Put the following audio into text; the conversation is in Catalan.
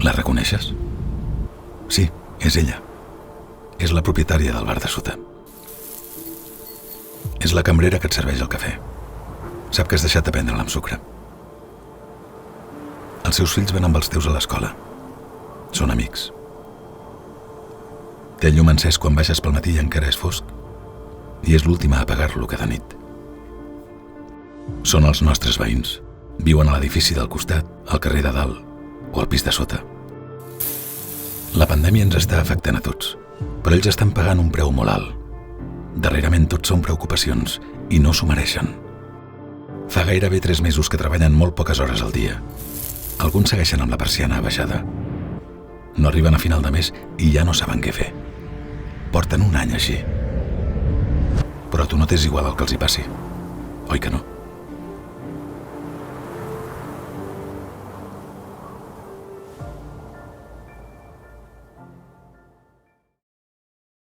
La reconeixes? Sí, és ella. És la propietària del bar de sota. És la cambrera que et serveix el cafè. Sap que has deixat de prendre-la amb sucre. Els seus fills van amb els teus a l'escola. Són amics. Té el llum encès quan baixes pel matí i encara és fosc, i és l'última a apagar-lo cada nit. Són els nostres veïns. Viuen a l'edifici del costat, al carrer de dalt o al pis de sota. La pandèmia ens està afectant a tots, però ells estan pagant un preu molt alt. Darrerament tot són preocupacions i no s'ho mereixen. Fa gairebé 3 mesos que treballen molt poques hores al dia. Alguns segueixen amb la persiana abaixada. No arriben a final de mes i ja no saben què fer. Porten un any així. Però a tu no t'és igual el que els hi passi, oi que no?